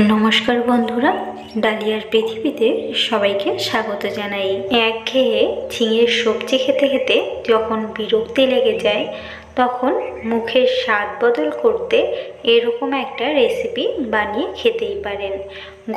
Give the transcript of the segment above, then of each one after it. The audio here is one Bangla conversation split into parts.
নমস্কার বন্ধুরা, ডালিয়ার পৃথিবীতে সবাইকে স্বাগত জানাই। একঘেয়ে ঝিঙের সবজি খেতে খেতে যখন বিরক্তি লেগে যায়, তখন মুখের স্বাদ বদল করতে এরকম একটা রেসিপি বানিয়ে খেতেই পারেন।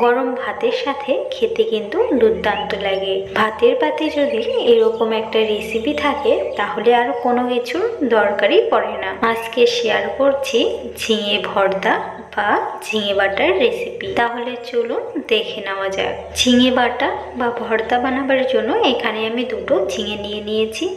গরম ভাতের সাথে খেতে কিন্তু দুর্দান্ত লাগে। ভাতের পাতে যদি এরকম একটা রেসিপি থাকে তাহলে আর কোনো কিছুর দরকারই পড়ে না। আজকে শেয়ার করছি ঝিঙে ভর্তা বা ঝিঙে বাটার রেসিপি। তাহলে চলুন দেখে নেওয়া যাক। ঝিঙে বাটা বা ভর্তা বানাবার জন্য এখানে আমি দুটো ঝিঙে নিয়েছি।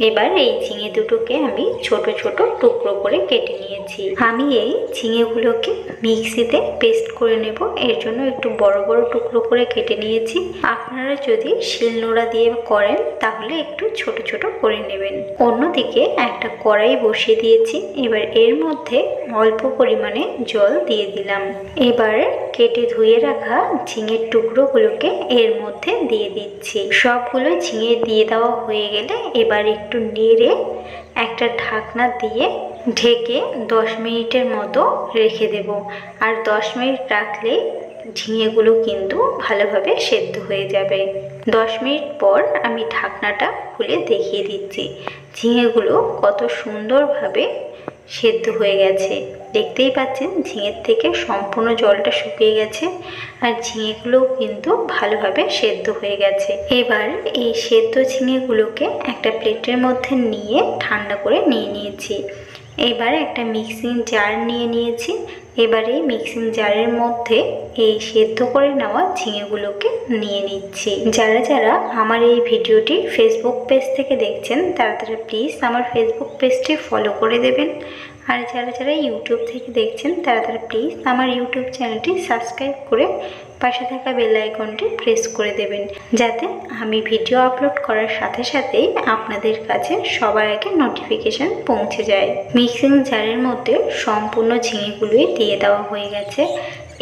এবার এই ঝিঙে দুটোকে আমি ছোট ছোট টুকরো করে কেটে নিয়েছি। আমি এই ঝিঙেগুলোকে মিক্সিতে পেস্ট করে নেব, এর জন্য একটু বড় বড় টুকরো করে কেটে নিয়েছি। আপনারা যদি শিলনোড়া দিয়ে করেন তাহলে একটু ছোট ছোট করে নেবেন। অন্যদিকে একটা কড়াই বসিয়ে দিয়েছি। এবার এর মধ্যে অল্প পরিমাণে জল দিয়ে দিলাম। এবার কেটে ধুয়ে রাখা ঝিঙের টুকরোগুলোকে এর মধ্যে দিয়ে দিচ্ছি। সবগুলো ঝিঙে দিয়ে দেওয়া হয়ে গেলে এবার একটু নেড়ে একটা ঢাকনা দিয়ে ঢেকে 10 মিনিটের মতো রেখে দেব। আর 10 মিনিট রাখলে ঝিঙেগুলো কিন্তু ভালোভাবে সেদ্ধ হয়ে যাবে। 10 মিনিট পর আমি ঢাকনাটা খুলে দেখিয়ে দিচ্ছি ঝিঙেগুলো কত সুন্দরভাবে সেদ্ধ হয়ে গেছে। দেখতেই পাচ্ছেন ঝিঙের থেকে সম্পূর্ণ জলটা শুকিয়ে গেছে আর ঝিঙেগুলোও কিন্তু ভালোভাবে সেদ্ধ হয়ে গেছে। এবার এই সেদ্ধ ঝিঙেগুলোকে একটা প্লেটের মধ্যে নিয়ে ঠান্ডা করে নিয়েছি। এবার একটা মিক্সিং জার নিয়েছি। এবার এই মিক্সিং জারের মধ্যে এই সেদ্ধ করে নেওয়া ঝিঙেগুলোকে নিয়ে নিচ্ছি। যারা যারা আমার এই ভিডিওটি ফেসবুক পেজ থেকে দেখছেন তারা প্লিজ আমার ফেসবুক পেজটি ফলো করে দেবেন। আর যারা যারা ইউটিউব থেকে দেখছেন তারা প্লিজ আমার ইউটিউব চ্যানেলটি সাবস্ক্রাইব করে পাশে থাকা বেল আইকনটি প্রেস করে দেবেন, যাতে আমি ভিডিও আপলোড করার সাথে সাথেই আপনাদের কাছে সবার আগে নোটিফিকেশান পৌঁছে যায়। মিক্সিং জারের মধ্যে সম্পূর্ণ ঝিঙেগুলোই দিয়ে দেওয়া হয়ে গেছে।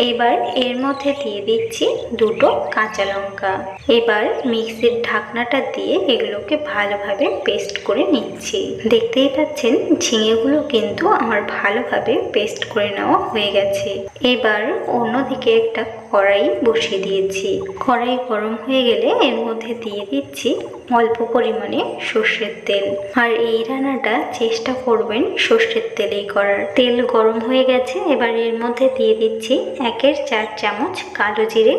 এবার এর মধ্যে দিয়ে দিচ্ছি দুটো কাঁচা লঙ্কা। এবার মিক্সির ঢাকনাটা দিয়ে এগুলোকে ভালোভাবে পেস্ট করে নিচ্ছি। দেখতেই পাচ্ছেন ঝিঙেগুলো কিন্তু আমার ভালোভাবে পেস্ট করে নেওয়া হয়ে গেছে। এবার অন্যদিকে একটা কড়াই বসিয়ে দিয়েছি। কড়াই গরম হয়ে গেলে এর মধ্যে দিয়ে দিচ্ছি অল্প পরিমাণে সর্ষের তেল। আর এই রান্নাটা চেষ্টা করবেন সর্ষের তেলেই করার। তেল গরম হয়ে গেছে। এবার এর মধ্যে দিয়ে দিচ্ছি 1/4 চামচ কালো জিরে,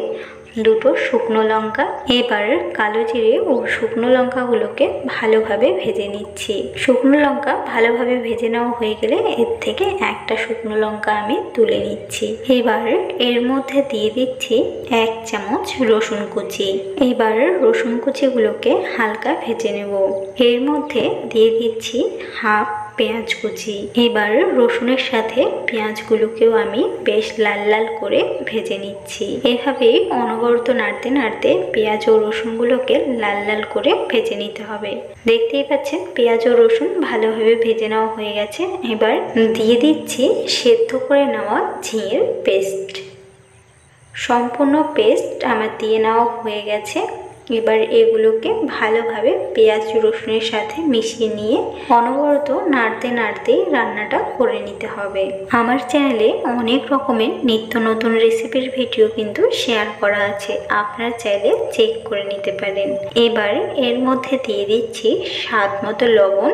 দুটো শুকনো লঙ্কা। এবার কালো জিরে ও শুকনো লঙ্কাগুলোকে ভালোভাবে ভেজে নিচ্ছি। শুকনো লঙ্কা ভালোভাবে ভেজে নেওয়া হয়ে গেলে এর থেকে একটা শুকনো লঙ্কা আমি তুলে নিচ্ছি। এবার এর মধ্যে দিয়ে দিচ্ছি 1 চামচ রসুন কুচি। এবার রসুন কুচিগুলোকে হালকা ভেজে নেব। এর মধ্যে দিয়ে দিচ্ছি হাফ পেঁয়াজ কুচি। এবার রসুনের সাথে পেঁয়াজগুলোকেও আমি বেশ লাল লাল করে ভেজে নিচ্ছি। এভাবেই অনবরত নাড়তে নাড়তে পেঁয়াজ ও রসুনগুলোকে লাল লাল করে ভেজে নিতে হবে। দেখতেই পাচ্ছেন পেঁয়াজ ও রসুন ভালোভাবে ভেজে নেওয়া হয়ে গেছে। এবার দিয়ে দিচ্ছি সেদ্ধ করে নেওয়া ঝিঙের পেস্ট। সম্পূর্ণ পেস্ট আমার দিয়ে নেওয়া হয়ে গেছে। এবার এগুলোকে ভালোভাবে পেঁয়াজ রসুনের সাথে মিশিয়ে নিয়ে অনবরত নাড়তে নাড়তেই রান্নাটা করে নিতে হবে। আমার চ্যানেলে অনেক রকমের নিত্য নতুন রেসিপির ভিডিও কিন্তু শেয়ার করা আছে, আপনারা চাইলে চেক করে নিতে পারেন। এবার এর মধ্যে দিয়ে দিচ্ছি স্বাদ মতো লবণ,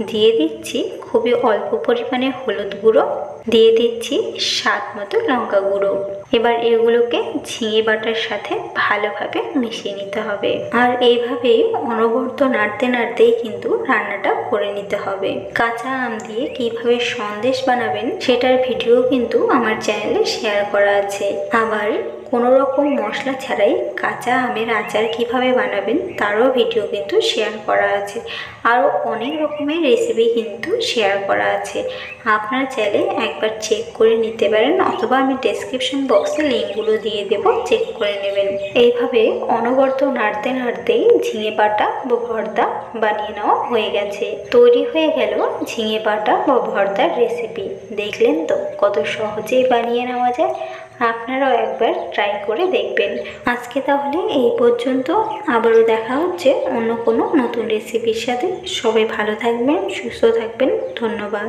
দিয়ে দিচ্ছি খুবই অল্প পরিমাণে হলুদ গুঁড়ো, দিয়ে দিচ্ছি স্বাদ মতো লঙ্কা গুঁড়ো। এবার এগুলোকে ঝিঙে বাটার সাথে ভালোভাবে মিশিয়ে নিতে হবে। আর এইভাবেই অনবরত নাড়তে নাড়তেই কিন্তু রান্নাটা করে নিতে হবে। কাঁচা আম দিয়ে কিভাবে সন্দেশ বানাবেন সেটার ভিডিও কিন্তু আমার চ্যানেলে শেয়ার করা আছে। আবার কোনো রকম মশলা ছাড়াই কাঁচা আমের আচার কিভাবে বানাবেন তারও ভিডিও কিন্তু শেয়ার করা আছে। আরও অনেক রকমের রেসিপি কিন্তু শেয়ার করা আছে, আপনারা চাইলে একবার চেক করে নিতে পারেন, অথবা আমি ডেসক্রিপশন বক্সে লিঙ্কগুলো দিয়ে দেবো, চেক করে নেবেন। এইভাবে অনবরত নাড়তে নাড়তেই ঝিঙে বাটা বা ভর্তা বানিয়ে নেওয়া হয়ে গেছে। তৈরি হয়ে গেল ঝিঙে বাটা বা ভর্তার রেসিপি। দেখলেন তো কত সহজেই বানিয়ে নেওয়া যায়। আপনারাও একবার ট্রাই করে দেখবেন। আজকে তাহলে এই পর্যন্ত, আবারও দেখা হচ্ছে অন্য কোনো নতুন রেসিপির সাথে। সবাই ভালো থাকবেন, সুস্থ থাকবেন। ধন্যবাদ।